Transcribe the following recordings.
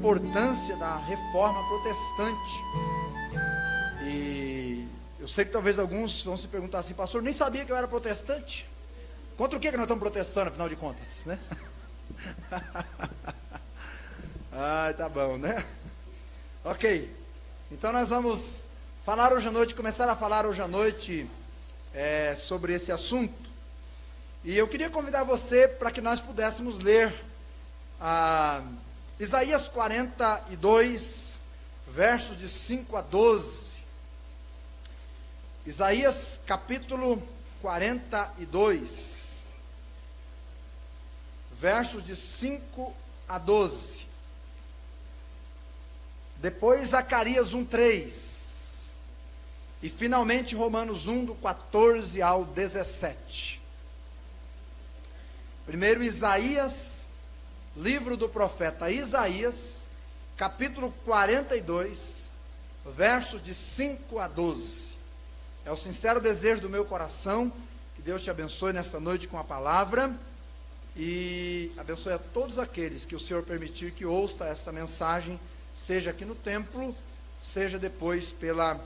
importância da reforma protestante. E eu sei que talvez alguns vão se perguntar assim: pastor, nem sabia que eu era protestante. Contra o que nós estamos protestando, afinal de contas, né? Ah, tá bom, né? Ok, então nós vamos falar hoje à noite, começar a falar hoje à noite sobre esse assunto. E eu queria convidar você para que nós pudéssemos ler Isaías 42, versos de 5 a 12. Isaías capítulo 42, versos de 5 a 12. Depois Zacarias 1:3. E finalmente Romanos 1, do 14 ao 17. Primeiro Isaías, livro do profeta Isaías, capítulo 42, versos de 5 a 12. É o sincero desejo do meu coração que Deus te abençoe nesta noite com a palavra e abençoe a todos aqueles que o Senhor permitir que ouça esta mensagem, seja aqui no templo, seja depois pela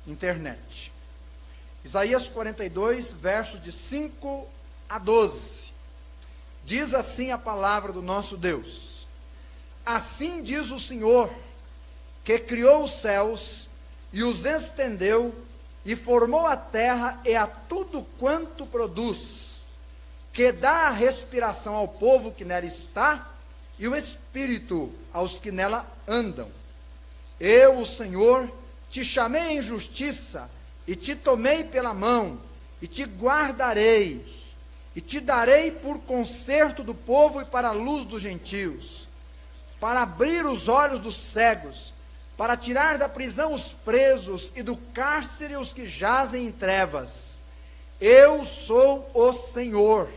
internet. Isaías 42, versos de 5 a 12. Diz assim a palavra do nosso Deus: assim diz o Senhor, que criou os céus e os estendeu, e formou a terra e a tudo quanto produz, que dá a respiração ao povo que nela está, e o espírito aos que nela andam. Eu, o Senhor, te chamei em justiça, e te tomei pela mão, e te guardarei, e te darei por conserto do povo e para a luz dos gentios, para abrir os olhos dos cegos, para tirar da prisão os presos e do cárcere os que jazem em trevas. Eu sou o Senhor,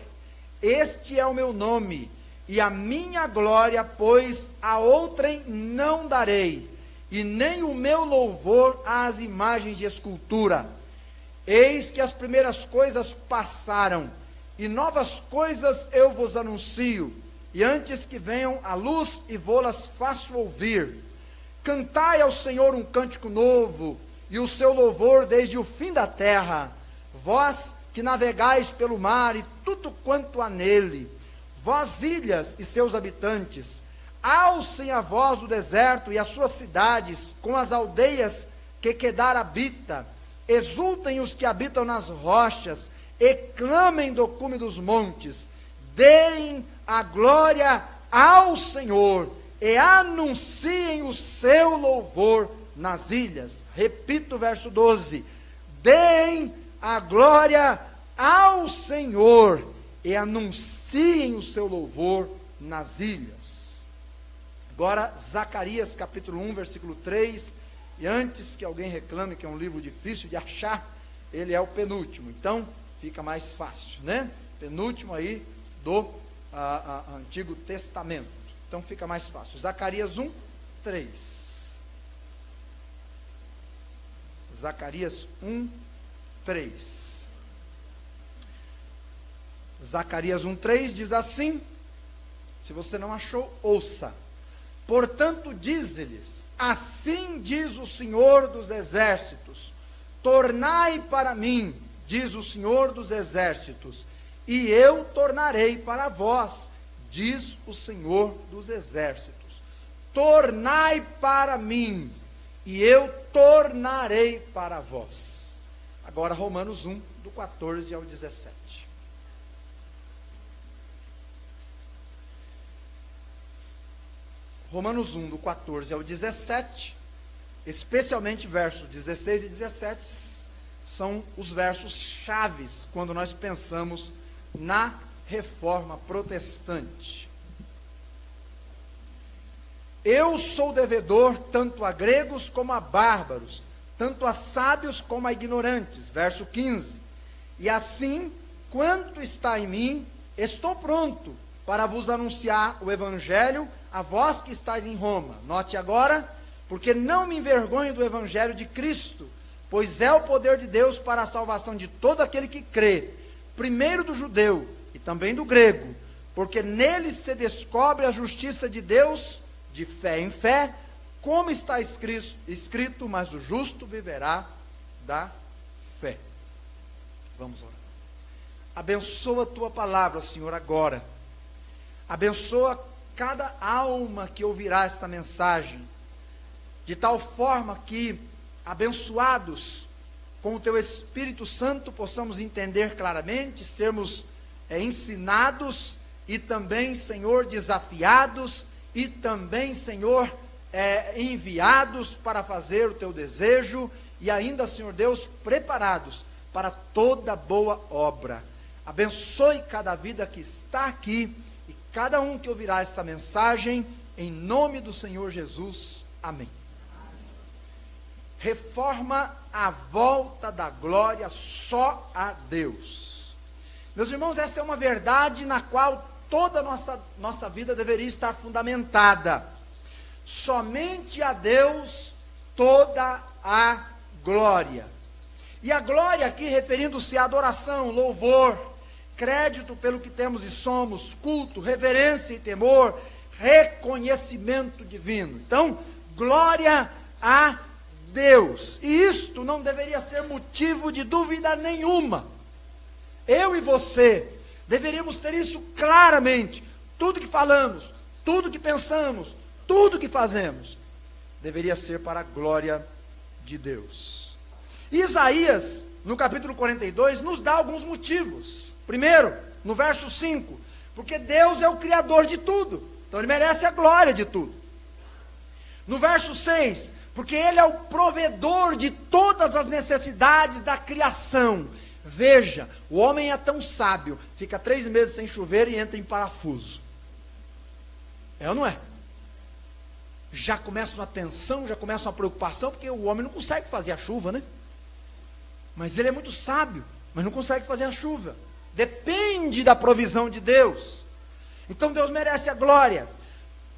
este é o meu nome, e a minha glória, pois a outrem não darei, e nem o meu louvor às imagens de escultura. Eis que as primeiras coisas passaram, e novas coisas eu vos anuncio, e antes que venham a luz e vô-las faço ouvir. Cantai ao Senhor um cântico novo, e o seu louvor desde o fim da terra, vós que navegais pelo mar e tudo quanto há nele, vós ilhas e seus habitantes, alcem a voz do deserto e as suas cidades, com as aldeias que Quedar habita, exultem os que habitam nas rochas, e clamem do cume dos montes, deem a glória ao Senhor, e anunciem o seu louvor nas ilhas. Repito o verso 12: deem a glória ao Senhor, e anunciem o seu louvor nas ilhas. Agora, Zacarias capítulo 1, versículo 3, e antes que alguém reclame que é um livro difícil de achar, ele é o penúltimo, então fica mais fácil, né? Penúltimo aí do Antigo Testamento. Então fica mais fácil. Zacarias 1, 3. Zacarias 1, 3. Zacarias 1, 3 diz assim, se você não achou, ouça. Portanto, dize-lhes, assim diz o Senhor dos exércitos, tornai para mim, diz o Senhor dos exércitos, e eu tornarei para vós, diz o Senhor dos exércitos. Tornai para mim, e eu tornarei para vós. Agora Romanos 1, do 14 ao 17. Romanos 1, do 14 ao 17, especialmente versos 16 e 17, são os versos chaves quando nós pensamos na reforma protestante. Eu sou devedor tanto a gregos como a bárbaros, tanto a sábios como a ignorantes. Verso 15. E assim, quanto está em mim, estou pronto para vos anunciar o evangelho a vós que estáis em Roma. Note agora, porque não me envergonho do evangelho de Cristo, pois é o poder de Deus para a salvação de todo aquele que crê, primeiro do judeu e também do grego, porque nele se descobre a justiça de Deus de fé em fé, como está escrito, mas o justo viverá da fé. Vamos orar. Abençoa a tua palavra, Senhor, agora. Abençoa cada alma que ouvirá esta mensagem, de tal forma que, abençoados com o teu Espírito Santo, possamos entender claramente, sermos ensinados e também, Senhor, desafiados e também, Senhor, enviados para fazer o teu desejo e ainda, Senhor Deus, preparados para toda boa obra. Abençoe cada vida que está aqui e cada um que ouvirá esta mensagem, em nome do Senhor Jesus. Amém. Reforma a volta da glória só a Deus. Meus irmãos, esta é uma verdade na qual toda a nossa vida deveria estar fundamentada. Somente a Deus toda a glória. E a glória aqui referindo-se à adoração, louvor, crédito pelo que temos e somos, culto, reverência e temor, reconhecimento divino. Então, glória a Deus. E isto não deveria ser motivo de dúvida nenhuma. Eu e você deveríamos ter isso claramente. Tudo que falamos, tudo que pensamos, tudo que fazemos, deveria ser para a glória de Deus. Isaías, no capítulo 42, nos dá alguns motivos. Primeiro, no verso 5, porque Deus é o Criador de tudo, então Ele merece a glória de tudo. No verso 6, porque Ele é o provedor de todas as necessidades da criação. Veja, o homem é tão sábio, fica 3 meses sem chover e entra em parafuso. É ou não é? Já começa uma tensão, já começa uma preocupação, porque o homem não consegue fazer a chuva, né? Mas ele é muito sábio, mas não consegue fazer a chuva. Depende da provisão de Deus. Então Deus merece a glória.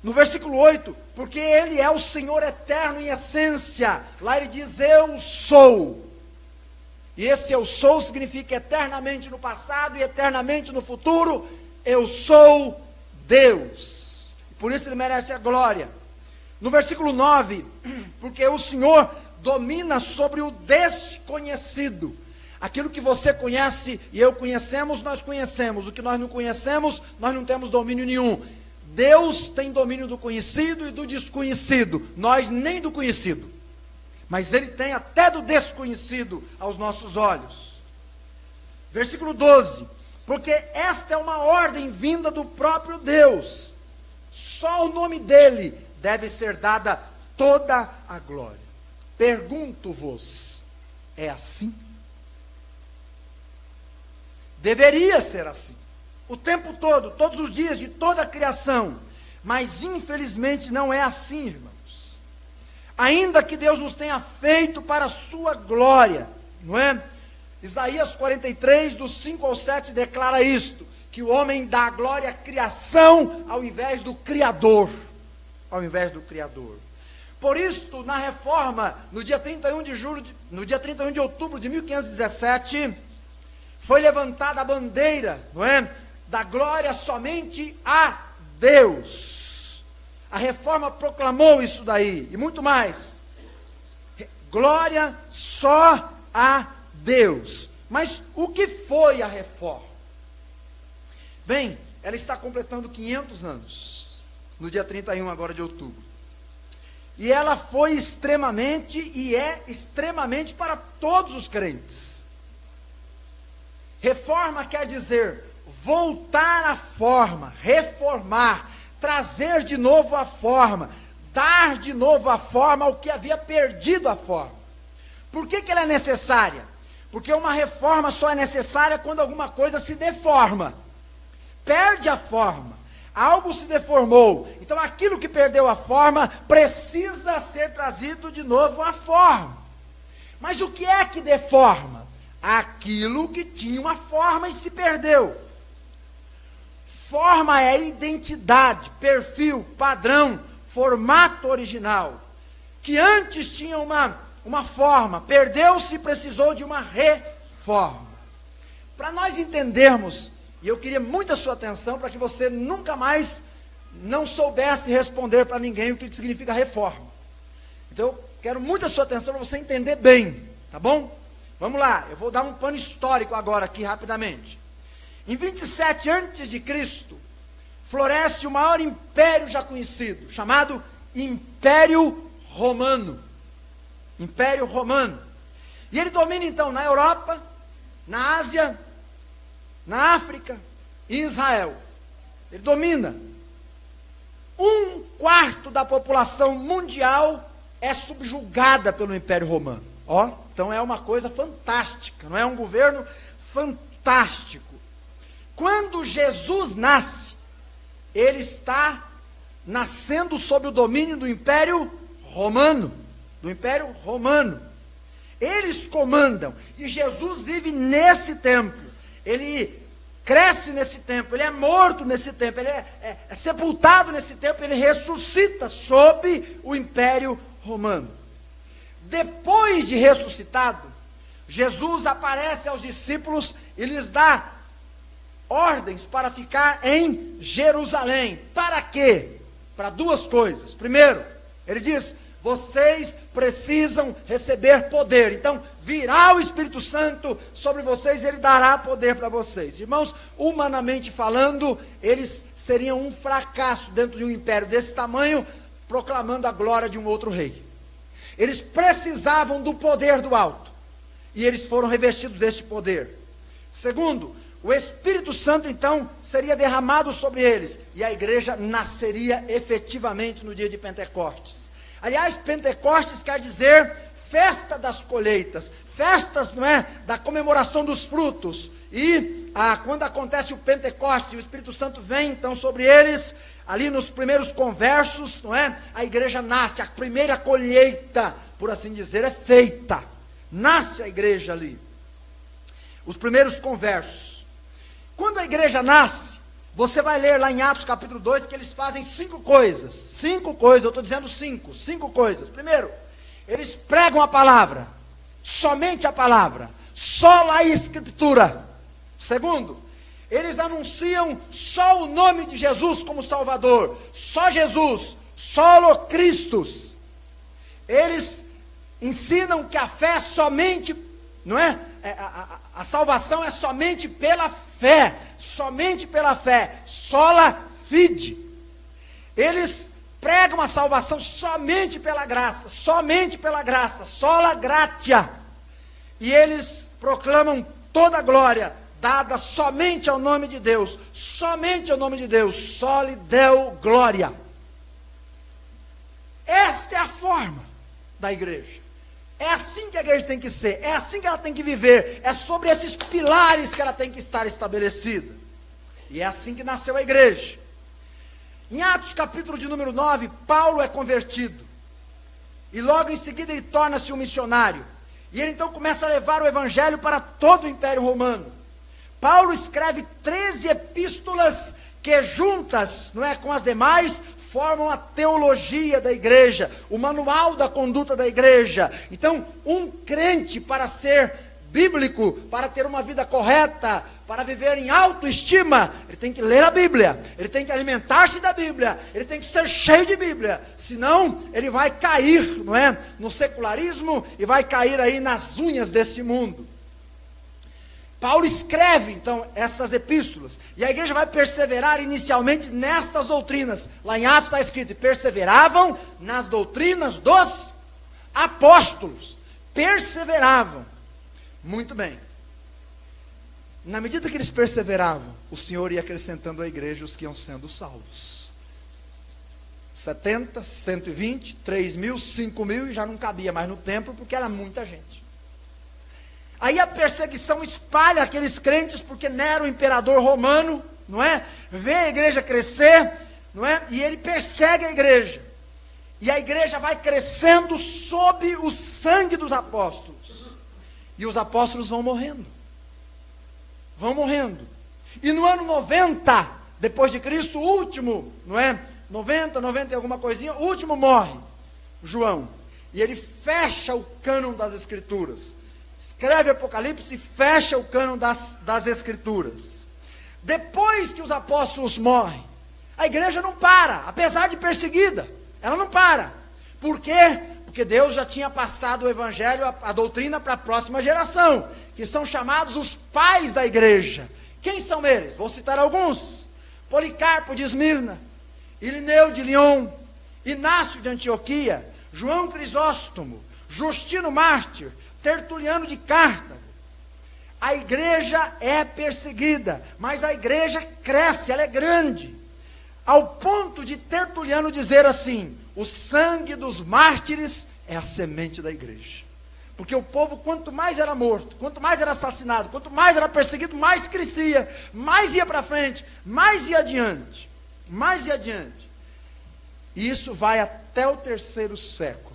No versículo 8, porque Ele é o Senhor eterno em essência. Lá Ele diz, eu sou. E esse eu sou significa eternamente no passado e eternamente no futuro. Eu sou Deus. Por isso Ele merece a glória. No versículo 9, porque o Senhor domina sobre o desconhecido. Aquilo que você conhece e eu conhecemos, nós conhecemos. O que nós não conhecemos, nós não temos domínio nenhum. Deus tem domínio do conhecido e do desconhecido. Nós nem do conhecido. Mas Ele tem até do desconhecido aos nossos olhos. Versículo 12. Porque esta é uma ordem vinda do próprio Deus. Só ao nome dEle deve ser dada toda a glória. Pergunto-vos, é assim? Deveria ser assim, o tempo todo, todos os dias, de toda a criação, mas infelizmente não é assim, irmãos. Ainda que Deus nos tenha feito para a sua glória, não é? Isaías 43, do 5 ao 7, declara isto, que o homem dá glória à criação, ao invés do Criador, Por isto, na reforma, no dia 31 de outubro de 1517, foi levantada a bandeira, não é? Da glória somente a Deus. A reforma proclamou isso daí, e muito mais. Glória só a Deus. Mas o que foi a reforma? Bem, ela está completando 500 anos, no dia 31 agora de outubro. E ela foi extremamente, e é extremamente para todos os crentes. Reforma quer dizer voltar à forma, reformar, trazer de novo a forma, dar de novo a forma ao que havia perdido a forma. Por que ela é necessária? Porque uma reforma só é necessária quando alguma coisa se deforma, perde a forma, algo se deformou, então aquilo que perdeu a forma precisa ser trazido de novo à forma. Mas o que é que deforma? Aquilo que tinha uma forma e se perdeu. Forma é identidade, perfil, padrão, formato original, que antes tinha uma forma, perdeu-se e precisou de uma reforma. Para nós entendermos, e eu queria muito a sua atenção, para que você nunca mais não soubesse responder para ninguém o que significa reforma. Então, eu quero muito a sua atenção para você entender bem, tá bom? Vamos lá, eu vou dar um pano histórico agora aqui rapidamente. Em 27 a.C., floresce o maior império já conhecido, chamado Império Romano. Império Romano. E ele domina então na Europa, na Ásia, na África e em Israel. Ele domina. 1/4 da população mundial é subjugada pelo Império Romano. Ó, então é uma coisa fantástica, não é? Um governo fantástico. Quando Jesus nasce, ele está nascendo sob o domínio do Império Romano. Do Império Romano. Eles comandam. E Jesus vive nesse tempo. Ele cresce nesse tempo. Ele é morto nesse tempo. Ele é sepultado nesse tempo. Ele ressuscita sob o Império Romano. Depois de ressuscitado, Jesus aparece aos discípulos e lhes dá ordens para ficar em Jerusalém. Para quê? Para duas coisas. Primeiro, ele diz: vocês precisam receber poder. Então, virá o Espírito Santo sobre vocês e ele dará poder para vocês. Irmãos, humanamente falando, eles seriam um fracasso dentro de um império desse tamanho, proclamando a glória de um outro rei. Eles precisavam do poder do alto. E eles foram revestidos deste poder. Segundo, o Espírito Santo, então, seria derramado sobre eles. E a igreja nasceria efetivamente no dia de Pentecostes. Aliás, Pentecostes quer dizer festa das colheitas. Festas, não é? Da comemoração dos frutos. E quando acontece o Pentecostes, o Espírito Santo vem, então, sobre eles. Ali nos primeiros conversos, não é? A igreja nasce, a primeira colheita, por assim dizer, é feita. Nasce a igreja ali. Os primeiros conversos. Quando a igreja nasce, você vai ler lá em Atos capítulo 2, que eles fazem 5 coisas. 5 coisas, eu estou dizendo 5. 5 coisas. Primeiro, eles pregam a palavra. Somente a palavra. Sola a escritura. Segundo, eles anunciam só o nome de Jesus como Salvador. Só Jesus. Solo Christus. Eles ensinam que a fé é somente, não é? A salvação é somente pela fé. Somente pela fé. Sola fide. Eles pregam a salvação somente pela graça. Somente pela graça. Sola gratia. E eles proclamam toda a glória dada somente ao nome de Deus, somente ao nome de Deus, soli deo glória. Esta é a forma da igreja. É assim que a igreja tem que ser, é assim que ela tem que viver, é sobre esses pilares que ela tem que estar estabelecida. E é assim que nasceu a igreja. Em Atos capítulo de número 9, Paulo é convertido. E logo em seguida ele torna-se um missionário. E ele então começa a levar o evangelho para todo o Império Romano. Paulo escreve 13 epístolas que juntas, não é, com as demais, formam a teologia da igreja, o manual da conduta da igreja. Então, um crente, para ser bíblico, para ter uma vida correta, para viver em autoestima, ele tem que ler a Bíblia, ele tem que alimentar-se da Bíblia, ele tem que ser cheio de Bíblia, senão ele vai cair, não é, no secularismo e vai cair aí nas unhas desse mundo. Paulo escreve, então, essas epístolas, e a igreja vai perseverar inicialmente nestas doutrinas. Lá em Atos está escrito: e perseveravam nas doutrinas dos apóstolos. Perseveravam. Muito bem. Na medida que eles perseveravam, o Senhor ia acrescentando à igreja os que iam sendo salvos. 70, 120, 3 mil, 5 mil, e já não cabia mais no templo, porque era muita gente. Aí a perseguição espalha aqueles crentes, porque Nero, o imperador romano, não é? Vê a igreja crescer, não é? E ele persegue a igreja. E a igreja vai crescendo sob o sangue dos apóstolos. E os apóstolos vão morrendo. Vão morrendo. E no ano 90, depois de Cristo, o último, não é? 90 e alguma coisinha, o último morre, João. E ele fecha o cânon das Escrituras. Escreve Apocalipse e fecha o cânon das Escrituras. Depois que os apóstolos morrem, A igreja não para, apesar de perseguida, ela não para. Por quê? Porque Deus já tinha passado o evangelho, a doutrina para a próxima geração, que são chamados os pais da igreja. Quem são eles? Vou citar alguns: Policarpo de Esmirna, Irineu de Lyon, Inácio de Antioquia, João Crisóstomo, Justino Mártir, Tertuliano de Cartago. A igreja é perseguida, mas a igreja cresce, ela é grande, ao ponto de Tertuliano dizer assim: o sangue dos mártires é a semente da igreja. Porque o povo, quanto mais era morto, quanto mais era assassinado, quanto mais era perseguido, mais crescia, mais ia para frente, mais ia adiante, mais ia adiante. E isso vai até o 3º século.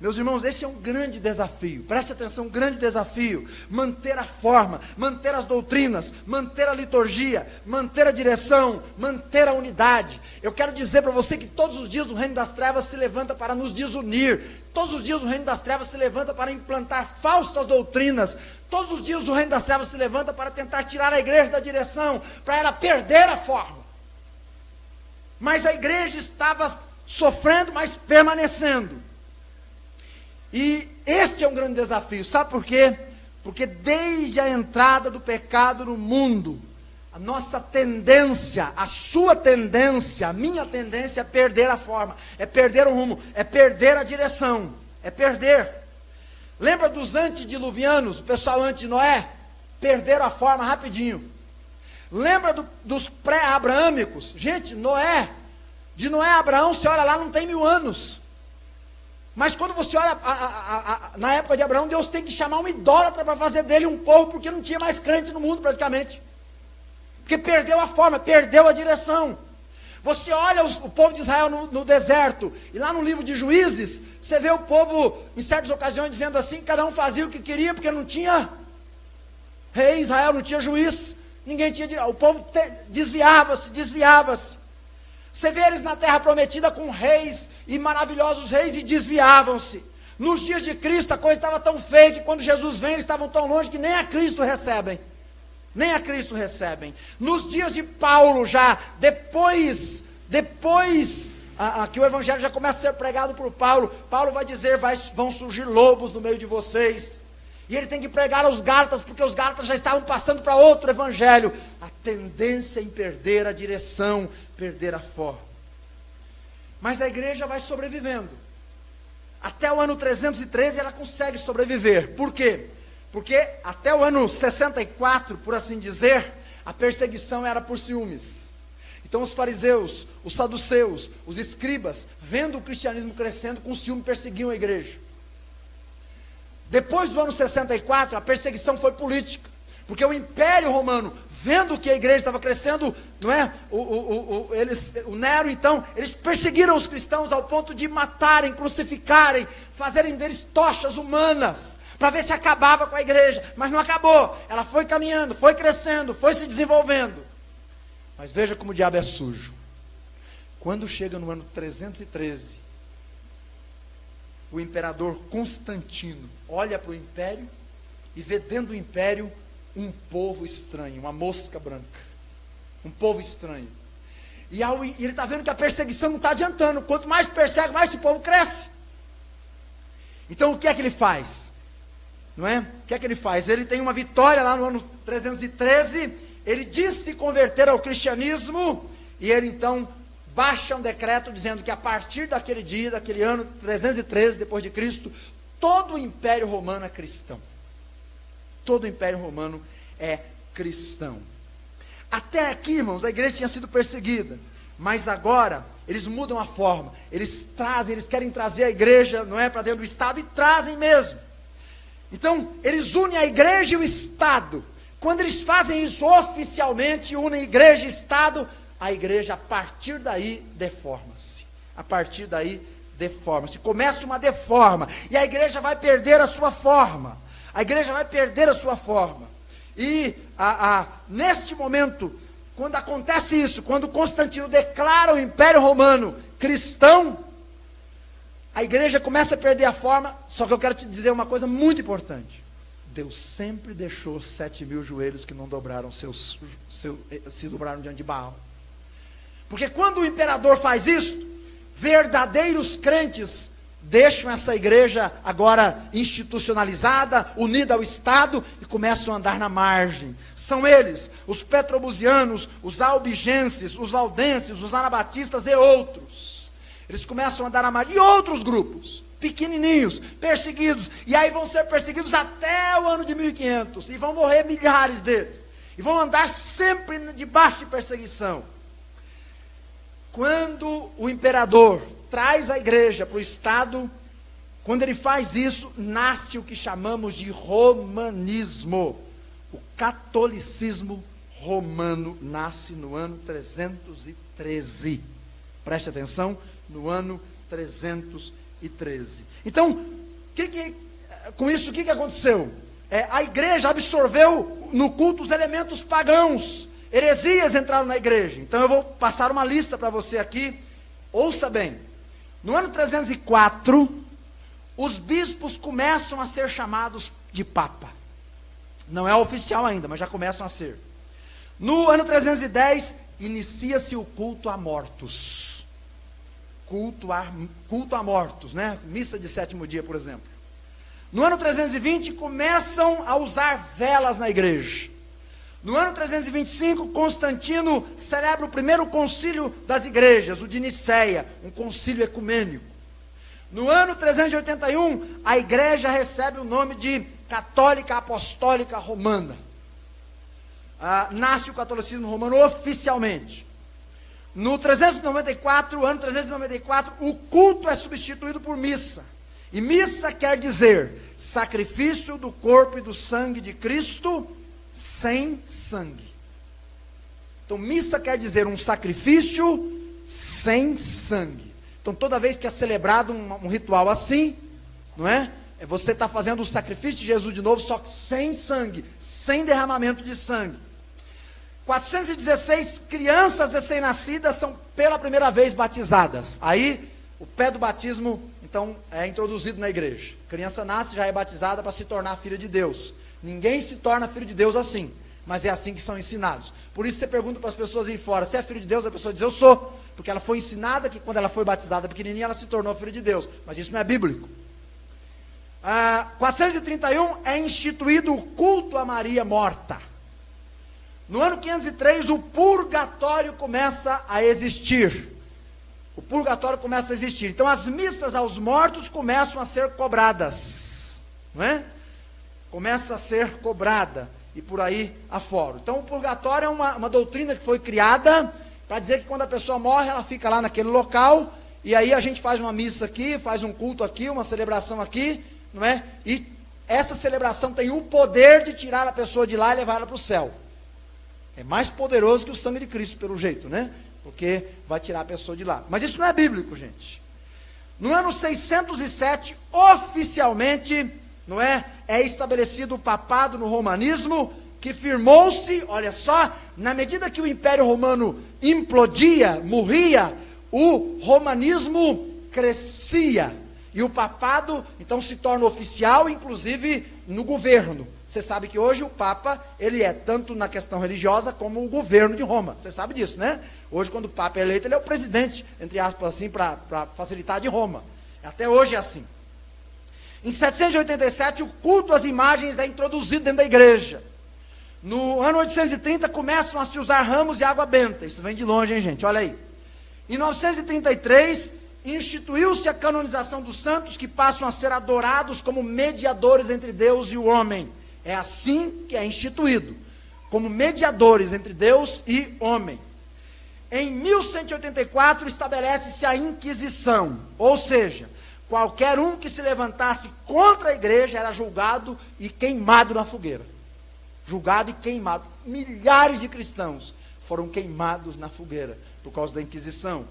Meus irmãos, esse é um grande desafio, preste atenção, um grande desafio, manter a forma, manter as doutrinas, manter a liturgia, manter a direção, manter a unidade. Eu quero dizer para você que todos os dias o reino das trevas se levanta para nos desunir, todos os dias o reino das trevas se levanta para implantar falsas doutrinas, todos os dias o reino das trevas se levanta para tentar tirar a igreja da direção, para ela perder a forma. Mas a igreja estava sofrendo, mas permanecendo. E este é um grande desafio, sabe por quê? Porque desde a entrada do pecado no mundo, a nossa tendência, a sua tendência, a minha tendência é perder a forma, é perder o rumo, é perder a direção, é perder. Lembra dos antediluvianos, o pessoal antes de Noé? Perderam a forma rapidinho. Lembra dos pré-abraâmicos? Gente, de Noé a Abraão, você olha lá, não tem 1000 anos. Mas quando você olha, na época de Abraão, Deus tem que chamar um idólatra para fazer dele um povo, porque não tinha mais crente no mundo praticamente. Porque perdeu a forma, perdeu a direção. Você olha o povo de Israel no deserto, e lá no livro de Juízes, você vê o povo, em certas ocasiões, dizendo assim, cada um fazia o que queria, porque não tinha rei, Israel não tinha juiz, ninguém tinha, o povo desviava-se. Você vê eles na terra prometida com reis e maravilhosos reis e desviavam-se. Nos dias de Cristo a coisa estava tão feia que quando Jesus vem eles estavam tão longe que nem a Cristo recebem. Nem a Cristo recebem. Nos dias de Paulo já, depois que o evangelho já começa a ser pregado por Paulo, Paulo vai dizer, vão surgir lobos no meio de vocês. E ele tem que pregar aos Gálatas, porque os Gálatas já estavam passando para outro evangelho. A tendência em perder a direção, perder a forma. Mas a igreja vai sobrevivendo. Até o ano 313 ela consegue sobreviver. Por quê? Porque até o ano 64, por assim dizer, a perseguição era por ciúmes. Então os fariseus, os saduceus, os escribas, vendo o cristianismo crescendo, com ciúme perseguiam a igreja. Depois do ano 64, a perseguição foi política, porque o Império Romano, vendo que a igreja estava crescendo, não é? O Nero, então, eles perseguiram os cristãos ao ponto de matarem, crucificarem, fazerem deles tochas humanas, para ver se acabava com a igreja, mas não acabou. Ela foi caminhando, foi crescendo, foi se desenvolvendo. Mas veja como o diabo é sujo. Quando chega no ano 313, o imperador Constantino olha para o império e vê dentro do império um povo estranho, uma mosca branca, um povo estranho. E ele está vendo que a perseguição não está adiantando. Quanto mais persegue, mais esse povo cresce. Então o que é que ele faz? Não é? O que é que ele faz? Ele tem uma vitória lá no ano 313, ele diz se converter ao cristianismo, e ele então baixa um decreto dizendo que a partir daquele dia, daquele ano 313 depois de Cristo, todo o Império Romano é cristão. Todo o Império Romano é cristão. Até aqui, irmãos, a igreja tinha sido perseguida, mas agora eles mudam a forma. Eles querem trazer a igreja, não é, para dentro do Estado, e trazem mesmo. Então, eles unem a igreja e o Estado. Quando eles fazem isso oficialmente, unem igreja e Estado, a igreja, a partir daí, deforma-se. A partir daí, deforma-se. Começa uma deforma. E a igreja vai perder a sua forma. A igreja vai perder a sua forma. E, neste momento, quando acontece isso, quando Constantino declara o Império Romano cristão, a igreja começa a perder a forma. Só que eu quero te dizer uma coisa muito importante. Deus sempre deixou 7.000 joelhos que não dobraram, se dobraram diante de Baal. Porque quando o imperador faz isso, verdadeiros crentes deixam essa igreja agora institucionalizada, unida ao Estado, e começam a andar na margem. São eles, os petrobusianos, os albigenses, os valdenses, os anabatistas e outros. Eles começam a andar na margem. E outros grupos, pequenininhos, perseguidos. E aí vão ser perseguidos até o ano de 1500. E vão morrer milhares deles. E vão andar sempre debaixo de perseguição. Quando o imperador traz a igreja para o Estado, quando ele faz isso, nasce o que chamamos de romanismo. O catolicismo romano nasce no ano 313. Preste atenção, no ano 313. Então, com isso, o que aconteceu? A igreja absorveu no culto os elementos pagãos. Heresias entraram na igreja. Então eu vou passar uma lista para você aqui. Ouça bem. No ano 304, os bispos começam a ser chamados de papa. Não é oficial ainda, mas já começam a ser. No ano 310, inicia-se o culto a mortos. Culto a mortos, né? Missa de sétimo dia, por exemplo. No ano 320, começam a usar velas na igreja. No ano 325, Constantino celebra o primeiro concílio das igrejas, o de Nicéia, um concílio ecumênico. No ano 381, a igreja recebe o nome de Católica Apostólica Romana. Nasce o catolicismo romano oficialmente. No ano 394, o culto é substituído por missa. E missa quer dizer sacrifício do corpo e do sangue de Cristo sem sangue. Então, missa quer dizer um sacrifício sem sangue. Então, toda vez que é celebrado um ritual assim, não é? Você está fazendo o sacrifício de Jesus de novo, só que sem sangue, sem derramamento de sangue. 416 crianças recém-nascidas são pela primeira vez batizadas. Aí, o pé do batismo, então, é introduzido na igreja. A criança nasce, já é batizada para se tornar filha de Deus. Ninguém se torna filho de Deus assim, mas é assim que são ensinados. Por isso você pergunta para as pessoas aí fora, você é filho de Deus? A pessoa diz, eu sou, porque ela foi ensinada que quando ela foi batizada pequenininha, ela se tornou filho de Deus, mas isso não é bíblico. 431 é instituído o culto a Maria morta. No ano 503, o purgatório começa a existir. O purgatório começa a existir. Então as missas aos mortos começam a ser cobradas, não é? Começa a ser cobrada, e por aí afora. Então o purgatório é uma doutrina que foi criada para dizer que quando a pessoa morre, ela fica lá naquele local, e aí a gente faz uma missa aqui, faz um culto aqui, uma celebração aqui, não é? E essa celebração tem o poder de tirar a pessoa de lá e levar ela para o céu. É mais poderoso que o sangue de Cristo, pelo jeito, né? Porque vai tirar a pessoa de lá. Mas isso não é bíblico, gente. No ano 607, oficialmente, não é estabelecido o papado no romanismo, que firmou-se, olha só, na medida que o Império Romano implodia, morria, o romanismo crescia, e o papado, então, se torna oficial, inclusive, no governo. Você sabe que hoje o Papa, ele é tanto na questão religiosa, como o governo de Roma, você sabe disso, né? Hoje, quando o Papa é eleito, ele é o presidente, entre aspas, assim, para facilitar, de Roma. Até hoje é assim. Em 787, o culto às imagens é introduzido dentro da igreja. No ano 830, começam a se usar ramos de água benta. Isso vem de longe, hein, gente? Olha aí. Em 933, instituiu-se a canonização dos santos, que passam a ser adorados como mediadores entre Deus e o homem. É assim que é instituído, como mediadores entre Deus e homem. Em 1184, estabelece-se a Inquisição, ou seja, qualquer um que se levantasse contra a igreja era julgado e queimado na fogueira. Julgado e queimado. Milhares de cristãos foram queimados na fogueira por causa da Inquisição.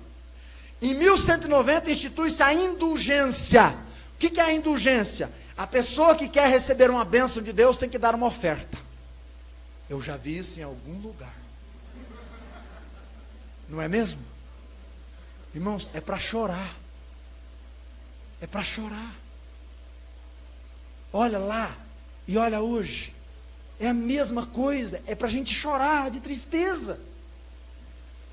Em 1190, institui-se a indulgência. O que é a indulgência? A pessoa que quer receber uma bênção de Deus tem que dar uma oferta. Eu já vi isso em algum lugar. Não é mesmo? Irmãos, é para chorar. É para chorar. Olha lá e olha hoje. É a mesma coisa. É para a gente chorar de tristeza.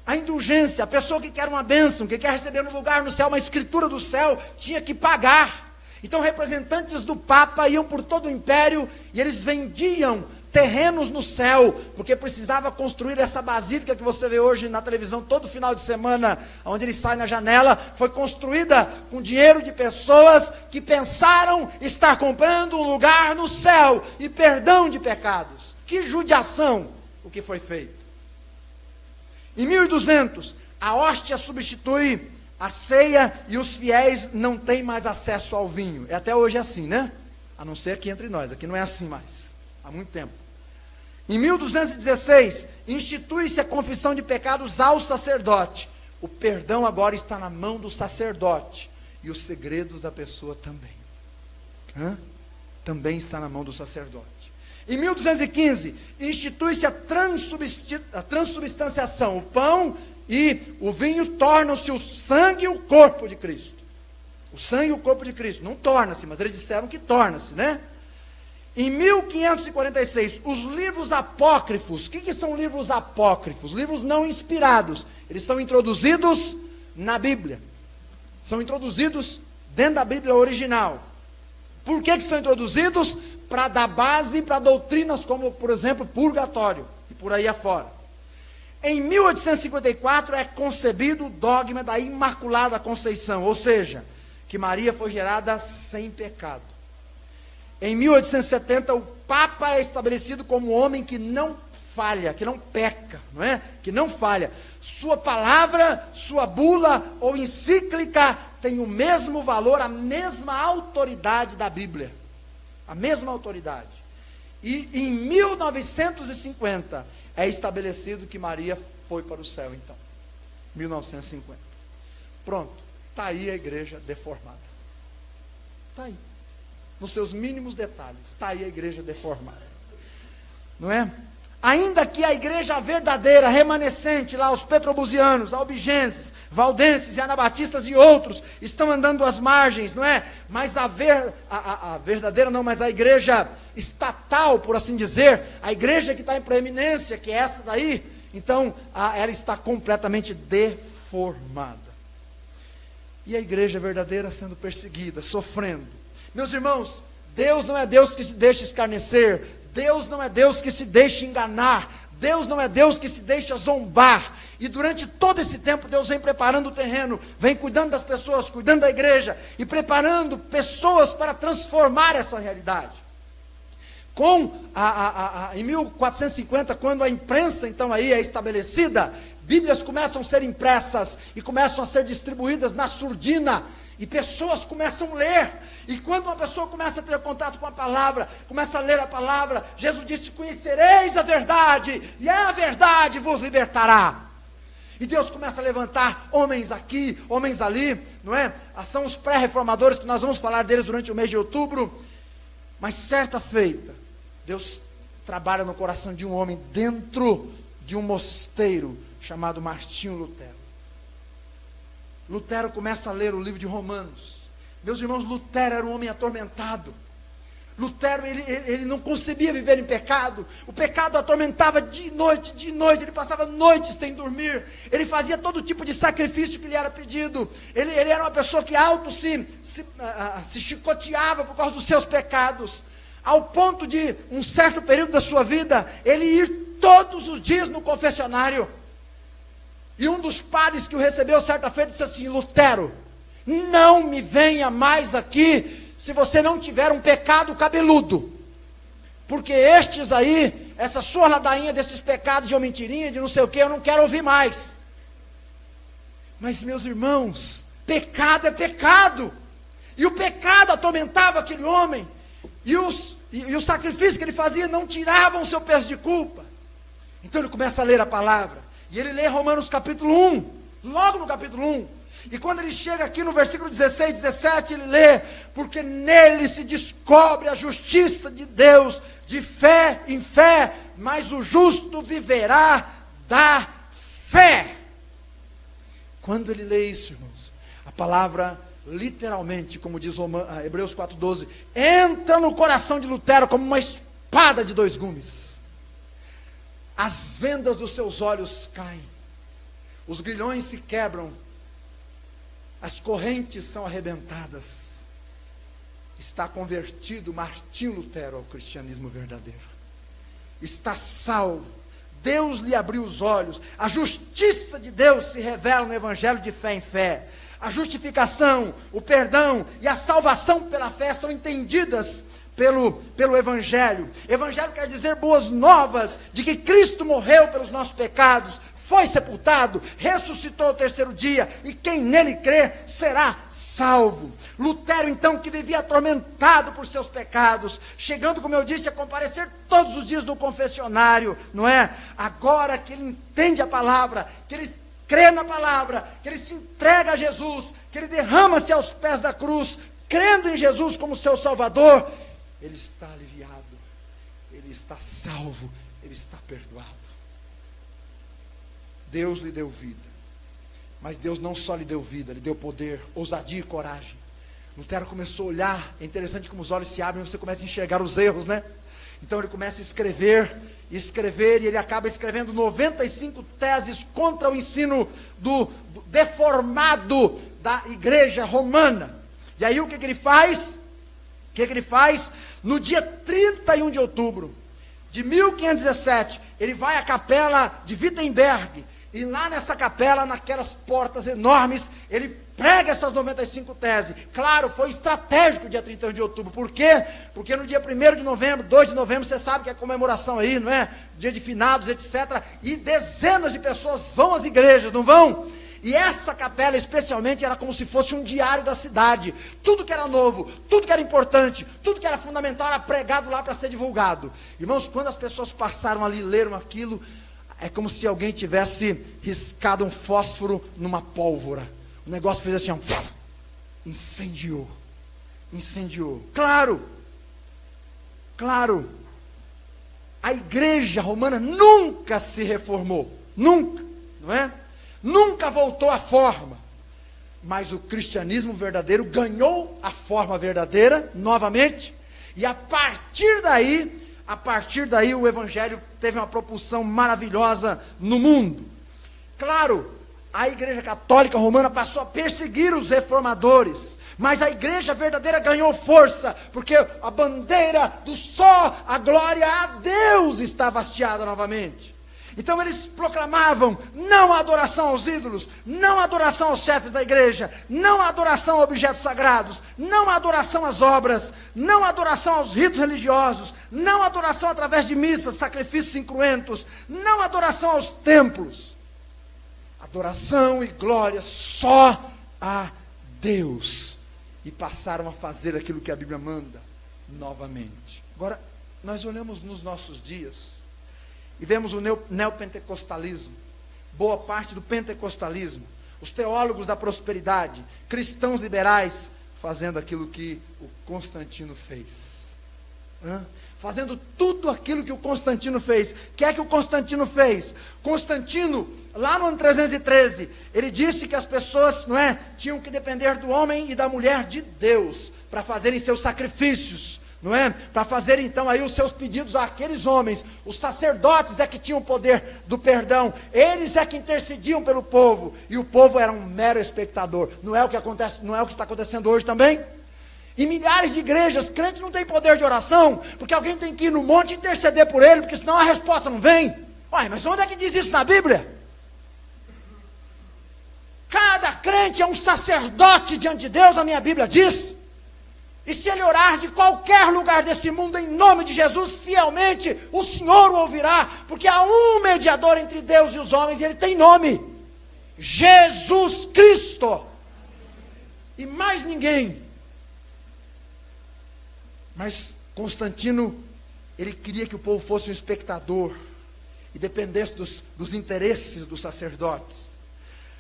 A indulgência, a pessoa que quer uma bênção, que quer receber um lugar no céu, uma escritura do céu, tinha que pagar. Então representantes do Papa iam por todo o império e eles vendiam terrenos no céu, porque precisava construir essa basílica que você vê hoje na televisão todo final de semana, onde ele sai na janela, foi construída com dinheiro de pessoas que pensaram estar comprando um lugar no céu e perdão de pecados. Que judiação o que foi feito. Em 1200, a hóstia substitui a ceia e os fiéis não têm mais acesso ao vinho. É até hoje assim, né? A não ser aqui entre nós, aqui não é assim mais, há muito tempo. Em 1216, institui-se a confissão de pecados ao sacerdote. O perdão agora está na mão do sacerdote. E os segredos da pessoa também. Também está na mão do sacerdote. Em 1215, institui-se a transubstanciação. O pão e o vinho tornam-se o sangue e o corpo de Cristo. O sangue e o corpo de Cristo. Não torna-se, mas eles disseram que torna-se, né? Em 1546, os livros apócrifos. O que são livros apócrifos? Livros não inspirados. Eles são introduzidos na Bíblia. São introduzidos dentro da Bíblia original. Por que são introduzidos? Para dar base para doutrinas como, por exemplo, purgatório. E por aí afora. Em 1854 é concebido o dogma da Imaculada Conceição. Ou seja, que Maria foi gerada sem pecado. Em 1870, o Papa é estabelecido como homem que não falha, que não peca, não é? Que não falha. Sua palavra, sua bula ou encíclica tem o mesmo valor, a mesma autoridade da Bíblia. A mesma autoridade. E em 1950 é estabelecido que Maria foi para o céu, então. 1950. Pronto, está aí a igreja deformada. Está aí. Nos seus mínimos detalhes, está aí a igreja deformada. Não é? Ainda que a igreja verdadeira, remanescente, lá os petrobusianos, albigenses, valdenses e anabatistas e outros, estão andando às margens, não é? Mas a verdadeira não, mas a igreja estatal, por assim dizer, a igreja que está em preeminência, que é essa daí, então ela está completamente deformada. E a igreja verdadeira sendo perseguida, sofrendo. Meus irmãos, Deus não é Deus que se deixa escarnecer, Deus não é Deus que se deixa enganar, Deus não é Deus que se deixa zombar. E durante todo esse tempo Deus vem preparando o terreno, vem cuidando das pessoas, cuidando da igreja e preparando pessoas para transformar essa realidade. Em 1450, quando a imprensa então aí é estabelecida, Bíblias começam a ser impressas e começam a ser distribuídas na surdina e pessoas começam a ler. E quando uma pessoa começa a ter contato com a palavra, começa a ler a palavra, Jesus disse: conhecereis a verdade, e a verdade vos libertará. E Deus começa a levantar homens aqui, homens ali, não é? São os pré-reformadores, que nós vamos falar deles durante o mês de outubro. Mas certa feita, Deus trabalha no coração de um homem dentro de um mosteiro chamado Martinho Lutero. Lutero começa a ler o livro de Romanos. Meus irmãos, Lutero era um homem atormentado. Lutero, ele não concebia viver em pecado. O pecado atormentava de noite, ele passava noites sem dormir. Ele fazia todo tipo de sacrifício que lhe era pedido. Ele era uma pessoa que se chicoteava por causa dos seus pecados. Ao ponto de, um certo período da sua vida, ele ir todos os dias no confessionário. E um dos padres que o recebeu certa feita disse assim: Lutero, não me venha mais aqui se você não tiver um pecado cabeludo. Porque estes aí, essa sua ladainha desses pecados de uma mentirinha, de não sei o que, eu não quero ouvir mais. Mas meus irmãos, pecado é pecado. E o pecado atormentava aquele homem. E o sacrifício que ele fazia não tiravam o seu peso de culpa. Então ele começa a ler a palavra. E ele lê Romanos capítulo 1, logo no capítulo 1. E quando ele chega aqui no versículo 16, 17, ele lê: porque nele se descobre a justiça de Deus, de fé em fé, mas o justo viverá da fé. Quando ele lê isso, irmãos, a palavra literalmente, como diz Hebreus 4,12, entra no coração de Lutero como uma espada de dois gumes. As vendas dos seus olhos caem. os grilhões se quebram, as correntes são arrebentadas. Está convertido Martinho Lutero ao cristianismo verdadeiro. Está salvo. Deus lhe abriu os olhos. A justiça de Deus se revela no evangelho de fé em fé. A justificação, o perdão e a salvação pela fé são entendidas pelo evangelho. Evangelho quer dizer boas novas de que Cristo morreu pelos nossos pecados, foi sepultado, ressuscitou ao terceiro dia, e quem nele crê será salvo. Lutero, então, que vivia atormentado por seus pecados, chegando, como eu disse, a comparecer todos os dias no confessionário, não é? Agora que ele entende a palavra, que ele crê na palavra, que ele se entrega a Jesus, que ele derrama-se aos pés da cruz, crendo em Jesus como seu Salvador, ele está aliviado, ele está salvo, ele está perdoado. Deus lhe deu vida, mas Deus não só lhe deu vida, lhe deu poder, ousadia e coragem. Lutero começou a olhar, é interessante como os olhos se abrem e você começa a enxergar os erros, né? Então ele começa a escrever, e ele acaba escrevendo 95 teses contra o ensino deformado da igreja romana. E aí o que ele faz? No dia 31 de outubro de 1517, ele vai à capela de Wittenberg, e lá nessa capela, naquelas portas enormes, ele prega essas 95 teses. Claro, foi estratégico o dia 31 de outubro. Por quê? Porque no dia 1º de novembro, 2 de novembro, você sabe que é comemoração aí, não é? Dia de finados, etc. E dezenas de pessoas vão às igrejas, não vão? E essa capela especialmente era como se fosse um diário da cidade. Tudo que era novo, tudo que era importante, tudo que era fundamental era pregado lá para ser divulgado. Irmãos, quando as pessoas passaram ali e leram aquilo, é como se alguém tivesse riscado um fósforo numa pólvora. O negócio fez assim, incendiou. Claro, a igreja romana nunca se reformou, nunca, não é? Nunca voltou à forma, mas o cristianismo verdadeiro ganhou a forma verdadeira novamente, e a partir daí o evangelho teve uma propulsão maravilhosa no mundo. Claro, a igreja católica romana passou a perseguir os reformadores, mas a igreja verdadeira ganhou força, porque a bandeira do só a glória a Deus estava hasteada novamente. Então eles proclamavam não a adoração aos ídolos, não a adoração aos chefes da igreja, não a adoração a objetos sagrados, não a adoração às obras, não a adoração aos ritos religiosos, não a adoração através de missas, sacrifícios incruentos, não a adoração aos templos. Adoração e glória só a Deus. E passaram a fazer aquilo que a Bíblia manda novamente. Agora, nós olhamos nos nossos dias e vemos o neopentecostalismo, boa parte do pentecostalismo, os teólogos da prosperidade, cristãos liberais, fazendo aquilo que o Constantino fez. Fazendo tudo aquilo que o Constantino fez. O que é que o Constantino fez? Constantino, lá no ano 313, ele disse que as pessoas, tinham que depender do homem e da mulher de Deus, para fazerem seus sacrifícios, para fazer então aí os seus pedidos àqueles homens. Os sacerdotes é que tinham o poder do perdão, eles é que intercediam pelo povo, e o povo era um mero espectador. Não é o que acontece, não é o que está acontecendo hoje também? Em milhares de igrejas, crente não tem poder de oração, porque alguém tem que ir no monte e interceder por ele, porque senão a resposta não vem. Uai, mas onde é que diz isso na Bíblia? Cada crente é um sacerdote diante de Deus, a minha Bíblia diz. E se ele orar de qualquer lugar desse mundo, em nome de Jesus, fielmente, o Senhor o ouvirá, porque há um mediador entre Deus e os homens, e ele tem nome: Jesus Cristo. E mais ninguém. Mas Constantino, ele queria que o povo fosse um espectador, e dependesse dos interesses dos sacerdotes.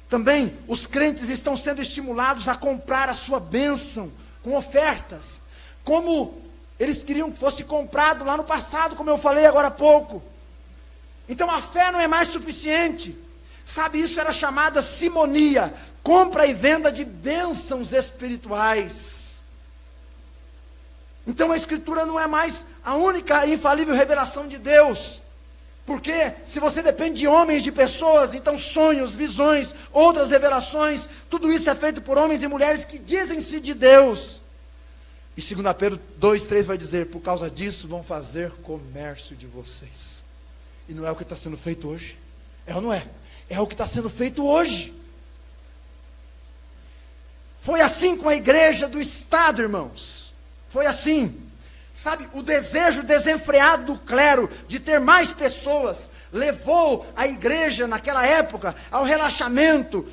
Também, os crentes estão sendo estimulados a comprar a sua bênção com ofertas, como eles queriam que fosse comprado lá no passado, como eu falei agora há pouco. Então a fé não é mais suficiente. Sabe, isso era chamada simonia, compra e venda de bênçãos espirituais. Então a Escritura não é mais a única e infalível revelação de Deus. Porque se você depende de homens, de pessoas, então sonhos, visões, outras revelações, tudo isso é feito por homens e mulheres que dizem-se de Deus. E 2 Pedro 2:3 vai dizer: por causa disso vão fazer comércio de vocês. E não é o que está sendo feito hoje? É ou não é? É o que está sendo feito hoje. Foi assim com a igreja do Estado, irmãos. Foi assim. Sabe, o desejo desenfreado do clero de ter mais pessoas levou a igreja naquela época ao relaxamento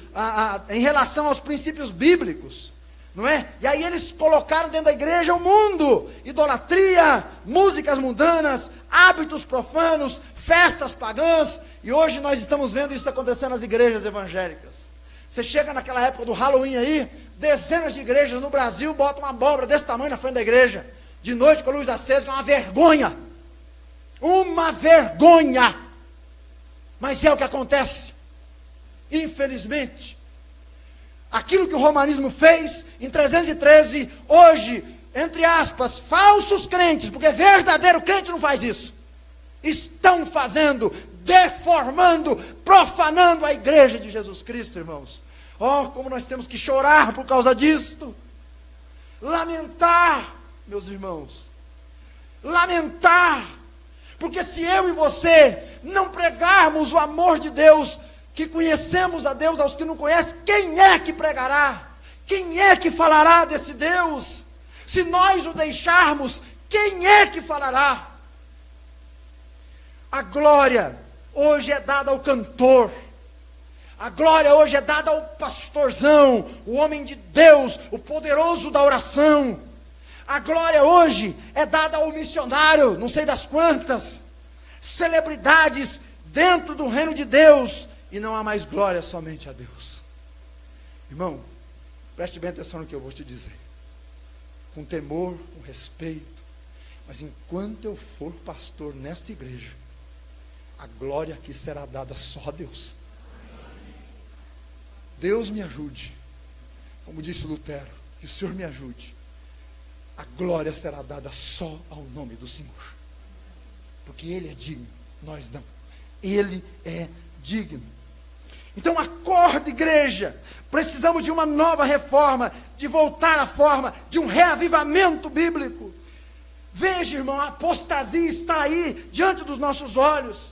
em relação aos princípios bíblicos, não é? E aí eles colocaram dentro da igreja o mundo, idolatria, músicas mundanas, hábitos profanos, festas pagãs, e hoje nós estamos vendo isso acontecendo nas igrejas evangélicas. Você chega naquela época do Halloween aí, dezenas de igrejas no Brasil botam uma abóbora desse tamanho na frente da igreja, de noite com a luz acesa, que é uma vergonha. Uma vergonha. Mas é o que acontece. Infelizmente. Aquilo que o romanismo fez em 313, hoje, entre aspas, falsos crentes, porque verdadeiro crente não faz isso, estão fazendo, deformando, profanando a igreja de Jesus Cristo, irmãos. Oh, como nós temos que chorar por causa disto. Lamentar, meus irmãos, lamentar, porque se eu e você não pregarmos o amor de Deus, que conhecemos a Deus, aos que não conhecem, quem é que pregará? Quem é que falará desse Deus? Se nós o deixarmos, quem é que falará? A glória hoje é dada ao cantor, a glória hoje é dada ao pastorzão, o homem de Deus, o poderoso da oração. A glória hoje é dada ao missionário, não sei das quantas, celebridades dentro do reino de Deus, e não há mais glória somente a Deus. Irmão, preste bem atenção no que eu vou te dizer, com temor, com respeito, mas enquanto eu for pastor nesta igreja, a glória aqui será dada só a Deus. Deus me ajude, como disse Lutero, que o Senhor me ajude. A glória será dada só ao nome do Senhor, porque Ele é digno, nós não. Ele é digno. Então acorda, igreja, precisamos de uma nova reforma, de voltar à forma, de um reavivamento bíblico. Veja, irmão, a apostasia está aí, diante dos nossos olhos.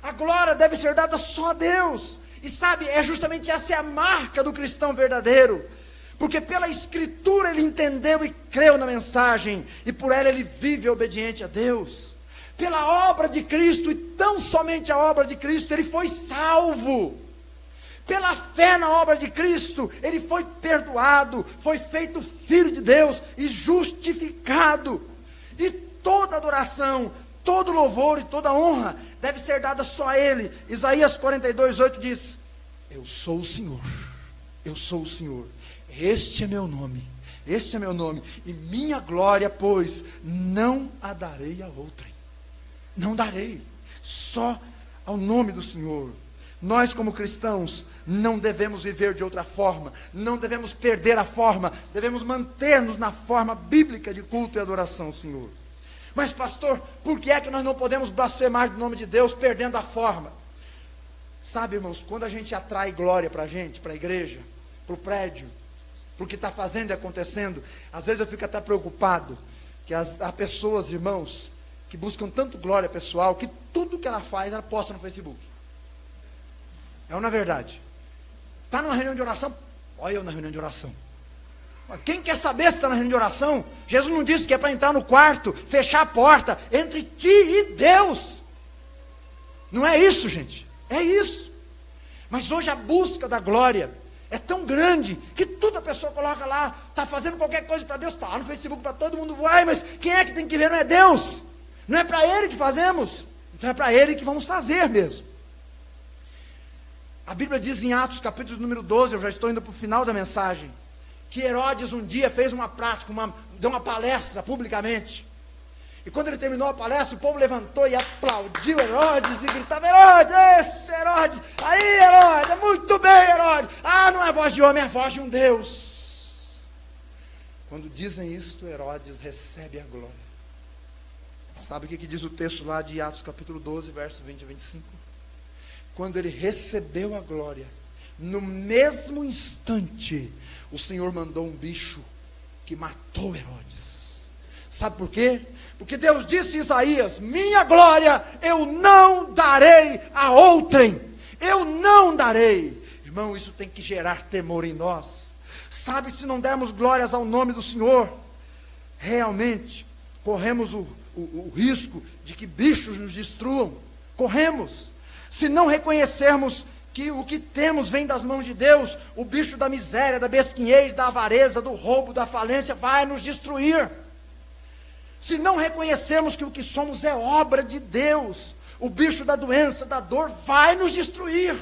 A glória deve ser dada só a Deus, e sabe, é justamente essa é a marca do cristão verdadeiro, porque pela Escritura ele entendeu e creu na mensagem, e por ela ele vive obediente a Deus. Pela obra de Cristo, e tão somente a obra de Cristo, ele foi salvo. Pela fé na obra de Cristo, ele foi perdoado, foi feito filho de Deus e justificado. E toda adoração, todo louvor e toda honra deve ser dada só a Ele. Isaías 42:8 diz: eu sou o Senhor, eu sou o Senhor. Este é meu nome, e minha glória, pois, não a darei a outrem. Não darei, só ao nome do Senhor. Nós como cristãos, não devemos viver de outra forma, não devemos perder a forma, devemos manter-nos na forma bíblica de culto e adoração ao Senhor. Mas pastor, por que é que nós não podemos blasfemar do nome de Deus, perdendo a forma? Sabe, irmãos, quando a gente atrai glória para a gente, para a igreja, para o prédio, para o que está fazendo e acontecendo, às vezes eu fico até preocupado, que há pessoas, irmãos, que buscam tanto glória pessoal, que tudo que ela faz, ela posta no Facebook. É ou não é verdade? Está numa reunião de oração? Olha eu na reunião de oração. Quem quer saber se está na reunião de oração? Jesus não disse que é para entrar no quarto, fechar a porta, entre ti e Deus. Não é isso, gente. É isso. Mas hoje a busca da glória é tão grande, que tudo a pessoa coloca lá, está fazendo qualquer coisa para Deus, está lá no Facebook para todo mundo, vai, mas quem é que tem que ver? Não é Deus. Não é para Ele que fazemos, então é para Ele que vamos fazer mesmo. A Bíblia diz em Atos capítulo número 12, eu já estou indo para o final da mensagem, que Herodes um dia fez uma prática, deu uma palestra publicamente, e quando ele terminou a palestra, o povo levantou e aplaudiu Herodes, e gritava: Herodes, esse Herodes, aí Herodes, muito bem Herodes, não é voz de homem, é voz de um Deus. Quando dizem isto, Herodes recebe a glória. Sabe o que diz o texto lá de Atos capítulo 12, verso 20 a 25? Quando ele recebeu a glória, no mesmo instante, o Senhor mandou um bicho que matou Herodes. Sabe por quê? Porque Deus disse a Isaías: minha glória eu não darei a outrem. Eu não darei. Irmão, isso tem que gerar temor em nós. Sabe, se não dermos glórias ao nome do Senhor, realmente corremos o risco de que bichos nos destruam. Corremos. Se não reconhecermos que o que temos vem das mãos de Deus, o bicho da miséria, da mesquinhez, da avareza, do roubo, da falência vai nos destruir. Se não reconhecermos que o que somos é obra de Deus, o bicho da doença, da dor, vai nos destruir.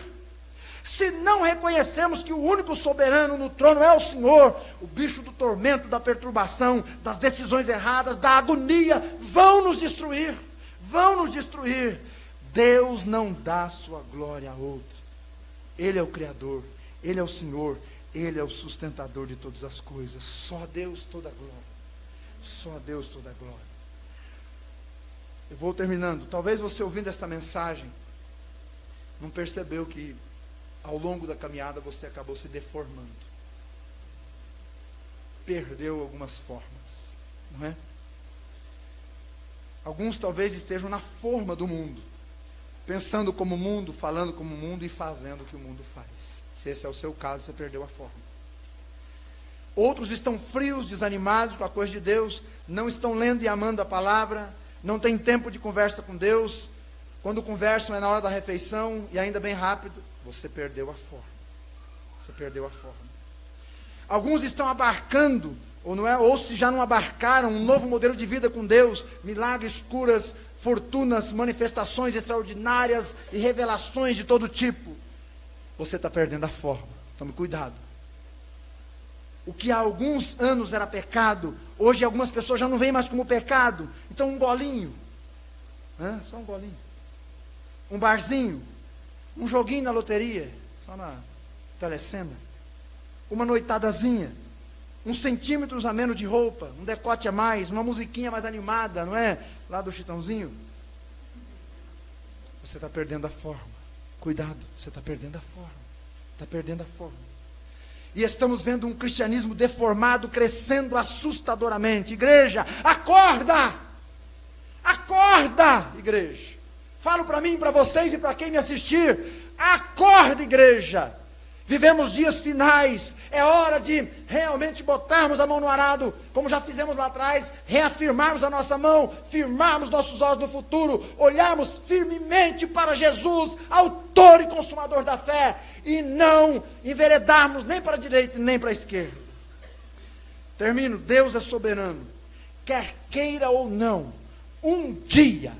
Se não reconhecermos que o único soberano no trono é o Senhor, o bicho do tormento, da perturbação, das decisões erradas, da agonia, vão nos destruir. Vão nos destruir. Deus não dá sua glória a outro. Ele é o Criador, Ele é o Senhor, Ele é o sustentador de todas as coisas. Só a Deus toda a glória. Só a Deus toda a glória. Eu vou terminando. Talvez você ouvindo esta mensagem não percebeu que ao longo da caminhada você acabou se deformando. Perdeu algumas formas, não é? Alguns talvez estejam na forma do mundo, pensando como o mundo, falando como o mundo e fazendo o que o mundo faz. Se esse é o seu caso, você perdeu a forma. Outros estão frios, desanimados com a coisa de Deus, não estão lendo e amando a palavra, não têm tempo de conversa com Deus. Quando conversam é na hora da refeição e ainda bem rápido. Você perdeu a forma. Você perdeu a forma. Alguns estão abarcando, ou se já não abarcaram, um novo modelo de vida com Deus, milagres, curas, fortunas, manifestações extraordinárias e revelações de todo tipo. Você está perdendo a forma. Tome cuidado. O que há alguns anos era pecado, hoje algumas pessoas já não veem mais como pecado. Então um golinho, só um golinho, um barzinho, um joguinho na loteria, só na telecena, uma noitadazinha, uns centímetros a menos de roupa, um decote a mais, uma musiquinha mais animada, não é? Lá do Chitãozinho. Você está perdendo a forma. Cuidado, você está perdendo a forma. Está perdendo a forma. E estamos vendo um cristianismo deformado crescendo assustadoramente. Igreja, acorda! Acorda, igreja! Falo para mim, para vocês e para quem me assistir. Acorda, igreja! Vivemos dias finais. É hora de realmente botarmos a mão no arado, como já fizemos lá atrás, reafirmarmos a nossa mão, firmarmos nossos olhos no futuro, olharmos firmemente para Jesus, autor e consumador da fé, e não enveredarmos nem para a direita nem para a esquerda. Termino. Deus é soberano. Quer queira ou não, um dia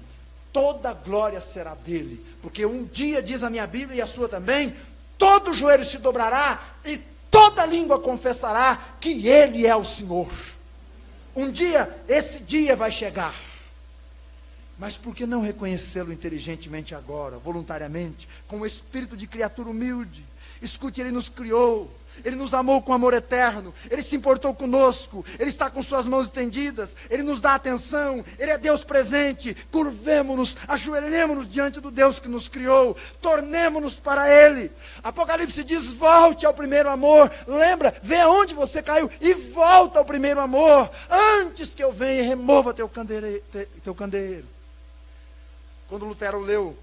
toda a glória será dele. Porque um dia, diz a minha Bíblia e a sua também, todo joelho se dobrará e toda língua confessará que ele é o Senhor. Um dia, esse dia vai chegar. Mas por que não reconhecê-lo inteligentemente agora, voluntariamente, com o espírito de criatura humilde? Escute, Ele nos criou, Ele nos amou com amor eterno, Ele se importou conosco, Ele está com suas mãos estendidas, Ele nos dá atenção, Ele é Deus presente. Curvemo-nos, ajoelhemo-nos diante do Deus que nos criou, tornemo-nos para Ele. Apocalipse diz: volte ao primeiro amor. Lembra, vê aonde você caiu e volta ao primeiro amor, antes que eu venha e remova teu candeeiro. Quando Lutero leu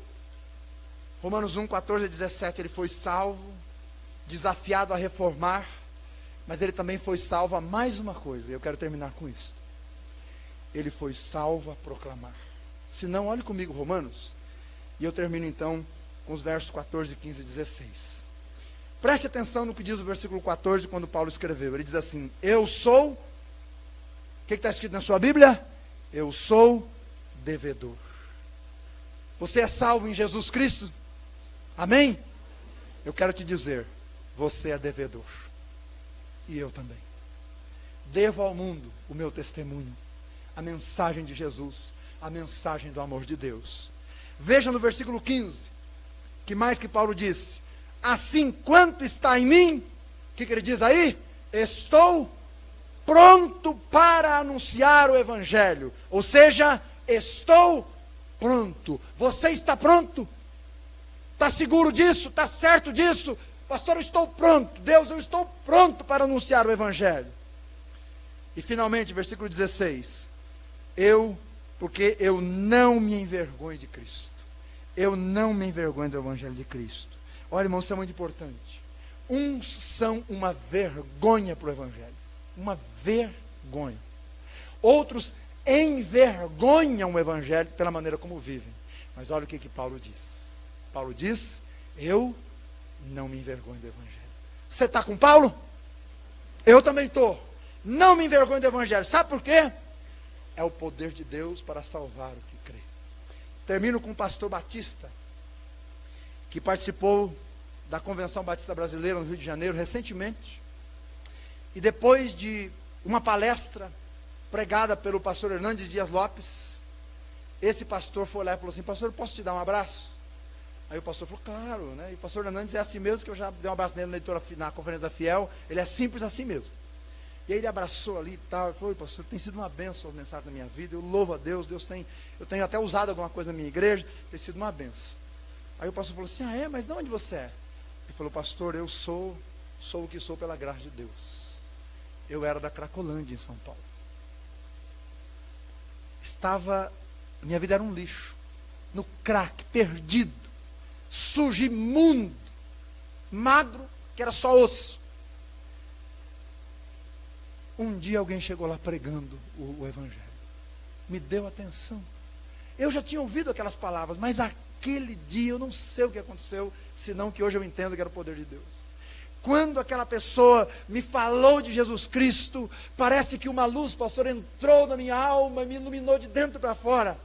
Romanos 1, 14 a 17, ele foi salvo, desafiado a reformar, mas ele também foi salvo a mais uma coisa, e eu quero terminar com isso. Ele foi salvo a proclamar. Se não, olhe comigo Romanos, e eu termino então com os versos 14, 15 e 16. Preste atenção no que diz o versículo 14, quando Paulo escreveu. Ele diz assim: eu sou, o que está escrito na sua Bíblia? Eu sou devedor. Você é salvo em Jesus Cristo? Amém? Eu quero te dizer, você é devedor. E eu também. Devo ao mundo o meu testemunho, a mensagem de Jesus, a mensagem do amor de Deus. Veja no versículo 15, que mais que Paulo disse: assim quanto está em mim, o que ele diz aí? Estou pronto para anunciar o Evangelho. Ou seja, estou pronto. Você está pronto? Está seguro disso? Está certo disso? Pastor, eu estou pronto. Deus, eu estou pronto para anunciar o Evangelho. E finalmente, versículo 16. Porque eu não me envergonho de Cristo. Eu não me envergonho do Evangelho de Cristo. Olha, irmãos, isso é muito importante. Uns são uma vergonha para o Evangelho. Uma vergonha. Outros envergonham o Evangelho pela maneira como vivem. Mas olha o que Paulo diz. Paulo diz, eu não me envergonho do Evangelho. Você está com Paulo? Eu também estou. Não me envergonho do Evangelho. Sabe por quê? É o poder de Deus para salvar o que crê. Termino com o pastor Batista, que participou da Convenção Batista Brasileira no Rio de Janeiro recentemente. E depois de uma palestra pregada pelo pastor Hernandes Dias Lopes, esse pastor foi lá e falou assim, pastor, eu posso te dar um abraço? Aí o pastor falou, claro, né? E o pastor Hernandes é assim mesmo, que eu já dei um abraço nele na conferência da Fiel, ele é simples assim mesmo. E aí ele abraçou ali e tal, falou, pastor, tem sido uma bênção as mensagens da minha vida, eu louvo a Deus, eu tenho até usado alguma coisa na minha igreja, tem sido uma bênção. Aí o pastor falou assim, mas de onde você é? Ele falou, pastor, eu sou o que sou pela graça de Deus. Eu era da Cracolândia, em São Paulo. Minha vida era um lixo, no crack, perdido, sujo, imundo, magro, que era só osso. Um dia alguém chegou lá pregando o Evangelho, me deu atenção. Eu já tinha ouvido aquelas palavras, mas aquele dia eu não sei o que aconteceu, senão que hoje eu entendo que era o poder de Deus. Quando aquela pessoa me falou de Jesus Cristo, parece que uma luz, pastor, entrou na minha alma e me iluminou de dentro para fora.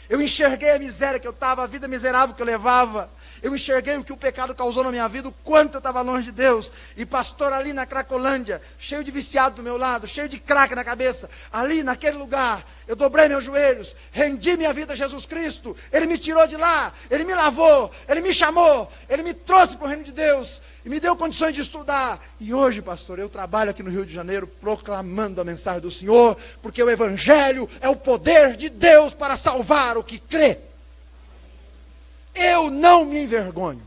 Eu enxerguei a miséria que eu estava, a vida miserável que eu levava. Eu enxerguei o que o pecado causou na minha vida, o quanto eu estava longe de Deus. E pastor, ali na Cracolândia, cheio de viciado do meu lado, cheio de crack na cabeça, ali naquele lugar, eu dobrei meus joelhos, rendi minha vida a Jesus Cristo. Ele me tirou de lá, Ele me lavou, Ele me chamou, Ele me trouxe para o reino de Deus e me deu condições de estudar. E hoje, pastor, eu trabalho aqui no Rio de Janeiro proclamando a mensagem do Senhor, porque o Evangelho é o poder de Deus para salvar o que crê. Eu não me envergonho,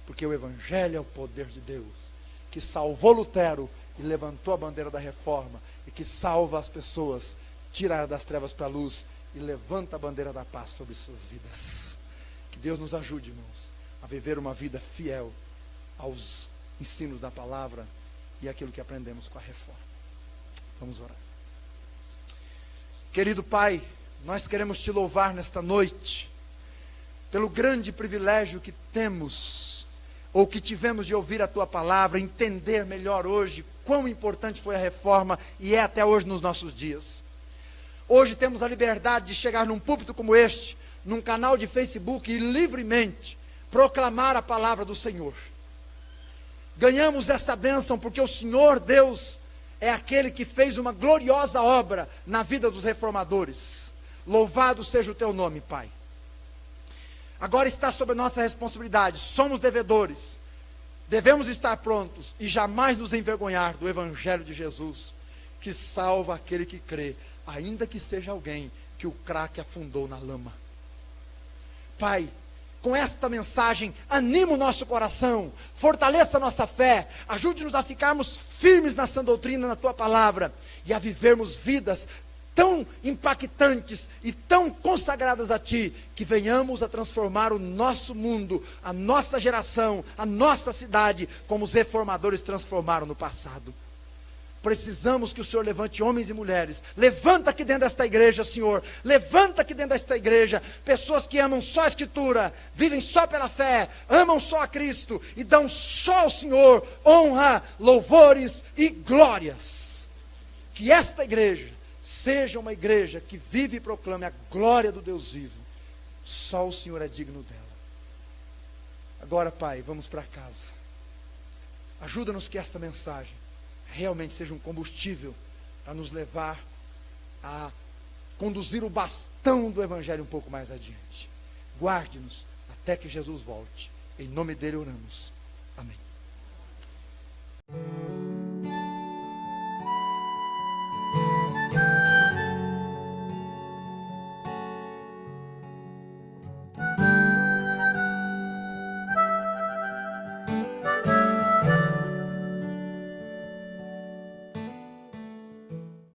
porque o Evangelho é o poder de Deus, que salvou Lutero e levantou a bandeira da reforma, e que salva as pessoas, tira das trevas para a luz e levanta a bandeira da paz sobre suas vidas. Que Deus nos ajude, irmãos, a viver uma vida fiel aos ensinos da palavra e aquilo que aprendemos com a reforma. Vamos orar. Querido Pai, nós queremos te louvar nesta noite, pelo grande privilégio que temos, ou que tivemos de ouvir a Tua palavra, entender melhor hoje quão importante foi a reforma e é até hoje nos nossos dias. Hoje temos a liberdade de chegar num púlpito como este, num canal de Facebook e livremente proclamar a palavra do Senhor. Ganhamos essa bênção porque o Senhor Deus é aquele que fez uma gloriosa obra na vida dos reformadores. Louvado seja o Teu nome, Pai. Agora está sob a nossa responsabilidade, somos devedores, devemos estar prontos e jamais nos envergonhar do Evangelho de Jesus, que salva aquele que crê, ainda que seja alguém que o crack afundou na lama. Pai, com esta mensagem, anima o nosso coração, fortaleça a nossa fé, ajude-nos a ficarmos firmes na sã doutrina, na Tua palavra, e a vivermos vidas tão impactantes e tão consagradas a Ti, que venhamos a transformar o nosso mundo, a nossa geração, a nossa cidade, como os reformadores transformaram no passado. Precisamos que o Senhor levante homens e mulheres. Levanta aqui dentro desta igreja, Senhor. Levanta aqui dentro desta igreja pessoas que amam só a Escritura, vivem só pela fé, amam só a Cristo e dão só ao Senhor honra, louvores e glórias. Que esta igreja seja uma igreja que vive e proclame a glória do Deus vivo. Só o Senhor é digno dela. Agora, Pai, vamos para casa. Ajuda-nos que esta mensagem realmente seja um combustível para nos levar a conduzir o bastão do Evangelho um pouco mais adiante. Guarde-nos até que Jesus volte. Em nome dele oramos. Amém.